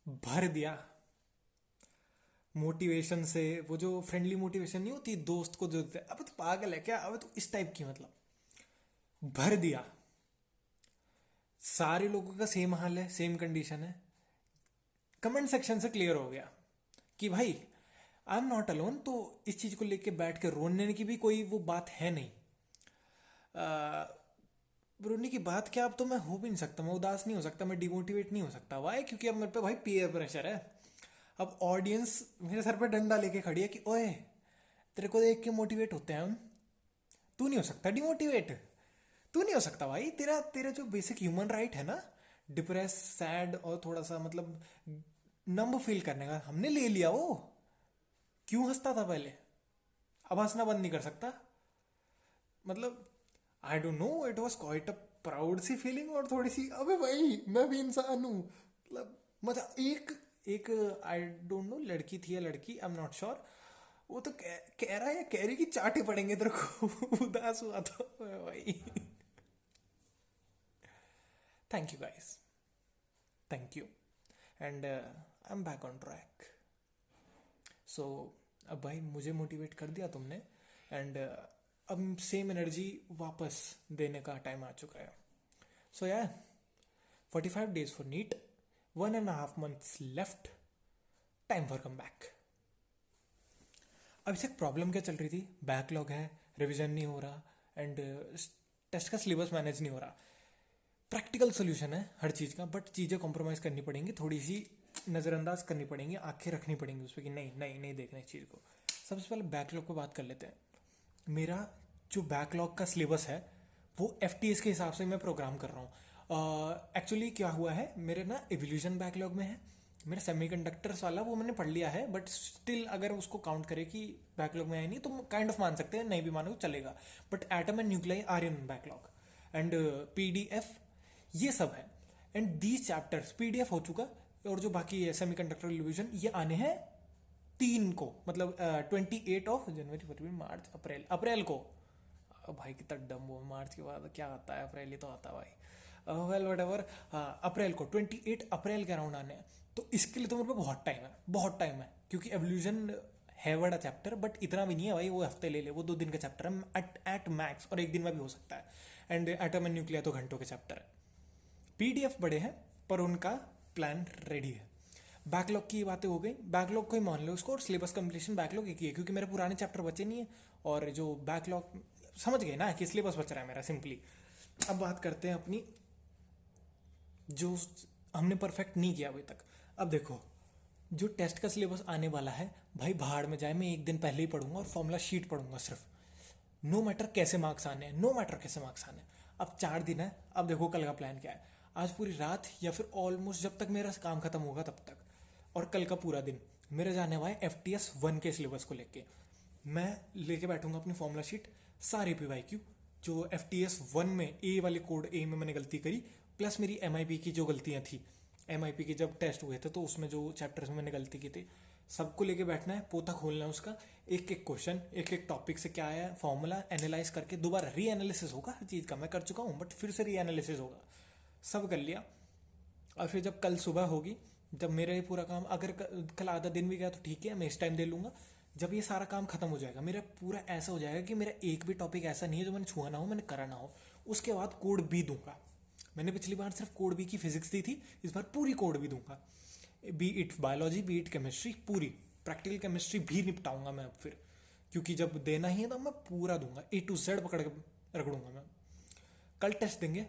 भर दिया मोटिवेशन से। वो जो फ्रेंडली मोटिवेशन नहीं होती दोस्त को जो देते हैं, अबे तो पागल है क्या, अबे तो इस टाइप की मतलब भर दिया। सारे लोगों का सेम हाल है, सेम कंडीशन है। कमेंट सेक्शन से क्लियर हो गया कि भाई आई एम नॉट अलोन। तो इस चीज को लेके बैठ के रोने की भी कोई वो बात है नहीं। रोने की बात क्या, अब तो मैं हो भी नहीं सकता, मैं उदास नहीं हो सकता, मैं डिमोटिवेट नहीं हो सकता। वाई? क्योंकि अब मेरे पे भाई पीयर प्रेशर है। अब ऑडियंस मेरे सर पे डंडा लेके खड़ी है कि ओए तेरे को देख के मोटिवेट होते हैं हम, तू नहीं हो सकता डिमोटिवेट। तू नहीं हो सकता भाई, तेरा तेरा जो बेसिक ह्यूमन राइट है ना, डिप्रेस सैड और थोड़ा सा मतलब नंब फील करने का, हमने ले लिया वो। क्यों हंसता था पहले, अब हंसना बंद नहीं कर सकता? मतलब I don't know, it was quite a proud सी फीलिंग, और थोड़ी सी अबे भाई मैं भी इंसान हूँ मतलब। मतलब एक एक आई डोंट नो लड़की थी या लड़की, आई एम नॉट श्योर। वो तो कह रहा है या कह रही कि चाटे पड़ेंगे तेरे को उदास हुआ तो भाई। Thank you guys, thank you, and I am back on track. So अब भाई मुझे मोटिवेट कर दिया तुमने, एंड अब सेम एनर्जी वापस देने का टाइम आ चुका है। सो या 45 days for NEET, 1.5 months left, time for come back. अभी तक प्रॉब्लम क्या चल रही थी, बैकलॉग है, रिविजन नहीं हो रहा, एंड टेस्ट का सिलेबस मैनेज नहीं हो रहा। प्रैक्टिकल सोल्यूशन है हर चीज़ का, बट चीज़ें कॉम्प्रोमाइज़ करनी पड़ेंगी, थोड़ी सी नज़रअंदाज करनी पड़ेंगी, आंखें रखनी पड़ेंगी उस पर कि नहीं नहीं नहीं देखना इस चीज़ को। सबसे पहले बैकलॉग पर बात कर लेते हैं। मेरा जो बैकलॉग का सिलेबस है वो एफ के हिसाब से मैं प्रोग्राम कर रहा हूँ। एक्चुअली क्या हुआ है, मेरे ना एवोल्यूशन बैकलॉग में है। मेरा सेमीकंडक्टर्स वाला वो मैंने पढ़ लिया है, बट स्टिल अगर उसको काउंट करें कि बैकलॉग में है नहीं, तो काइंड ऑफ मान सकते हैं, नहीं भी मानो तो चलेगा। But atom and nuclei are in backlog, and PDF ये सब है। एंड दीज चैप्टर्स पीडीएफ हो चुका, और जो बाकी है सेमीकंडक्टर रिविजन ये आने हैं 3 को, मतलब 28 फरवरी मार्च अप्रैल, अप्रैल को। भाई कितना डम वो, मार्च के बाद क्या आता है, अप्रैल ही तो आता है भाई। वेल वट एवर, अप्रैल को 28 अप्रैल के अराउंड आने हैं। तो इसके लिए तो मेरे पे बहुत टाइम है, बहुत टाइम है, क्योंकि एवोल्यूशन है बड़ा चैप्टर, बट इतना भी नहीं है भाई वो हफ्ते ले ले, वो 2 दिन का चैप्टर है एट मैक्स, और 1 दिन में भी हो सकता है। एंड एटम एंड न्यूक्लियर तो घंटों के चैप्टर है। पीडीएफ बड़े हैं पर उनका प्लान रेडी है। बैकलॉग की बातें हो गई, बैकलॉग को ही मान लो उसको, और सिलेबस कंप्लीशन बैकलॉग एक ही है, क्योंकि मेरे पुराने चैप्टर बचे नहीं है। और जो बैकलॉग समझ गए ना कि सिलेबस बच रहा है मेरा सिंपली। अब बात करते हैं अपनी, जो हमने परफेक्ट नहीं किया अभी तक। अब देखो, जो टेस्ट का सिलेबस आने वाला है भाई, भाड़ में जाए, मैं 1 दिन पहले ही पढ़ूंगा और फॉर्मूला शीट पढ़ूंगा सिर्फ। नो मैटर कैसे मार्क्स आने हैं, नो मैटर कैसे मार्क्स आने हैं। अब 4 दिन है, अब देखो कल का प्लान क्या है। आज पूरी रात या फिर ऑलमोस्ट जब तक मेरा काम खत्म होगा तब तक, और कल का पूरा दिन मेरा जाने हुआ है FTS 1 के सिलेबस को लेके। मैं लेके बैठूंगा अपनी फॉर्मूला शीट, सारे PYQ जो FTS 1 में ए वाले कोड ए में मैंने गलती करी, प्लस मेरी MIP की जो गलतियां थी, MIP के जब टेस्ट हुए थे तो उसमें जो चैप्टर्स में मैंने गलती की थी, सबको लेके बैठना है, पोता खोलना है उसका। एक एक क्वेश्चन, एक एक टॉपिक से क्या आया, फॉर्मूला एनालाइज करके दोबारा री एनालिसिस होगा हर चीज़ का, मैं कर चुका हूँ बट फिर से री एनालिसिस होगा। सब कर लिया। और फिर जब कल सुबह होगी, जब मेरा ये पूरा काम, अगर कल आधा दिन भी गया तो ठीक है, मैं इस टाइम दे लूंगा। जब ये सारा काम खत्म हो जाएगा, मेरा पूरा ऐसा हो जाएगा कि मेरा एक भी टॉपिक ऐसा नहीं है जो मैंने छुआ ना हो, मैंने करा ना हो। उसके बाद कोड भी दूंगा। मैंने पिछली बार सिर्फ कोड बी की फिजिक्स दी थी, इस बार पूरी कोड भी दूंगा। B it biology, B it chemistry, पूरी प्रैक्टिकल केमिस्ट्री भी निपटाऊंगा मैं अब फिर, क्योंकि जब देना ही है तो मैं पूरा दूंगा, A to Z पकड़ के रगड़ूंगा मैं। कल टेस्ट देंगे,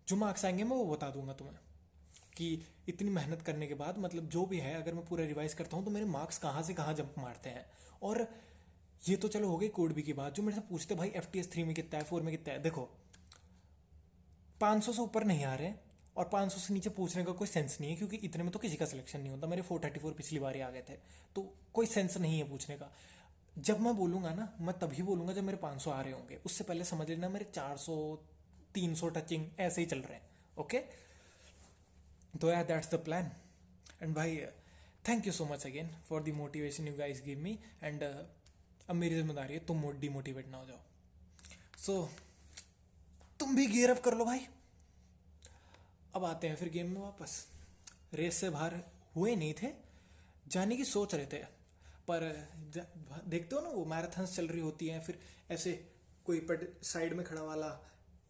जो मार्क्स आएंगे मैं वो बता दूंगा तुम्हें कि इतनी मेहनत करने के बाद, मतलब जो भी है, अगर मैं पूरा रिवाइज करता हूँ तो मेरे मार्क्स कहाँ से कहाँ जंप मारते हैं। और ये तो चलो हो गई कोड बी की बात। जो मेरे से पूछते भाई FTS 3 में कितना है, 4 में कितना है, देखो 500 से ऊपर नहीं आ रहे हैं, और 500 से नीचे पूछने का कोई सेंस नहीं है, क्योंकि इतने में तो किसी का सिलेक्शन नहीं होता। मेरे 434 पिछली बार ही आ गए थे, तो कोई सेंस नहीं है पूछने का। जब मैं बोलूंगा ना, मैं तभी बोलूंगा जब मेरे 500 आ रहे होंगे, उससे पहले समझ लेना मेरे 400, 300 टचिंग ऐसे ही चल रहे हैं। ओके, तो यार दैट्स द प्लान। एंड भाई thank you so much again for the motivation you guys give me, and अब मेरी जिम्मेदारी है तुम डिमोटिवेट ना हो जाओ। सो तुम भी गियर अप कर लो भाई। अब आते हैं फिर गेम में वापस। रेस से बाहर हुए नहीं थे, जाने की सोच रहे थे। पर देखते हो ना वो मैराथन्स चल रही होती हैं, फिर ऐसे कोई साइड में खड़ा वाला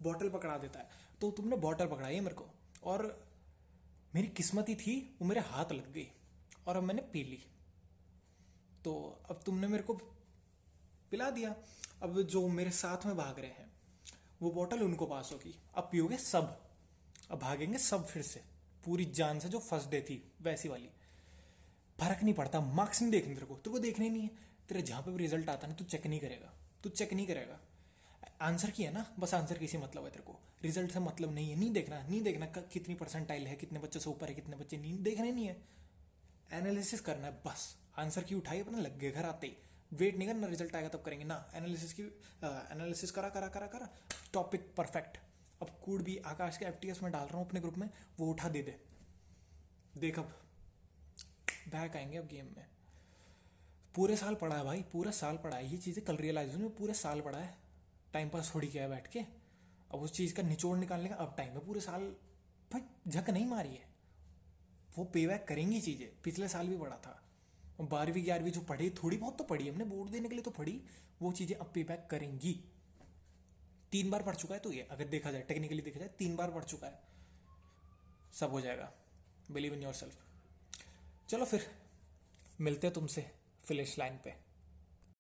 बॉटल पकड़ा देता है, तो तुमने बॉटल पकड़ाई है मेरे को, और मेरी किस्मत ही थी वो मेरे हाथ लग गई और अब मैंने पी ली। तो अब तुमने मेरे को पिला दिया। अब जो मेरे साथ में भाग रहे हैं वो बॉटल उनको पास होगी, अब पियोगे सब, अब भागेंगे सब फिर से पूरी जान से, जो फर्स्ट डे थी वैसी वाली। फर्क नहीं पड़ता, मार्क्स नहीं देखने तेरे को देखने नहीं है। तेरे जहाँ पे भी रिजल्ट आता है ना, तू चेक नहीं करेगा, तू चेक नहीं करेगा। आंसर की है ना, बस आंसर की से मतलब है तेरे को, रिजल्ट से मतलब नहीं है। नहीं देखना, नहीं देखना कितनी परसेंटाइल है, कितने बच्चे से ऊपर है, कितने बच्चे नहीं, देखने नहीं है। एनालिसिस करना है बस। आंसर की उठाई अपना, लग गए घर आते ही, वेट नहीं करना रिजल्ट आएगा तब करेंगे ना। एनालिसिस करा करा करा करा, टॉपिक परफेक्ट। अब कूड़ भी आकाश के एफटीएस में डाल रहा हूँ अपने ग्रुप में, वो उठा दे दे, देख अब बैक आएंगे अब गेम में। पूरे साल पढ़ा है भाई, पूरा साल पढ़ा है, ये चीज़ें कल रियलाइज हुई, पूरे साल पढ़ा है। टाइम पास थोड़ी किया है बैठ के। अब उस चीज़ का निचोड़ निकालने का अब टाइम है। पूरे साल भाई झक नहीं मारी है, वो पे बैक करेंगी चीज़ें। पिछले साल भी पढ़ा था, 12वीं 11वीं जो पढ़ी, थोड़ी बहुत तो पढ़ी हमने, बोर्ड देने के लिए तो पढ़ी, वो चीज़ें अब पे बैक करेंगी। 3 बार पढ़ चुका है तो ये, अगर देखा जाए टेक्निकली देखा जाए 3 बार पढ़ चुका है, सब हो जाएगा। Believe in your self. चलो फिर मिलते हैं तुमसे फिनिश लाइन पे।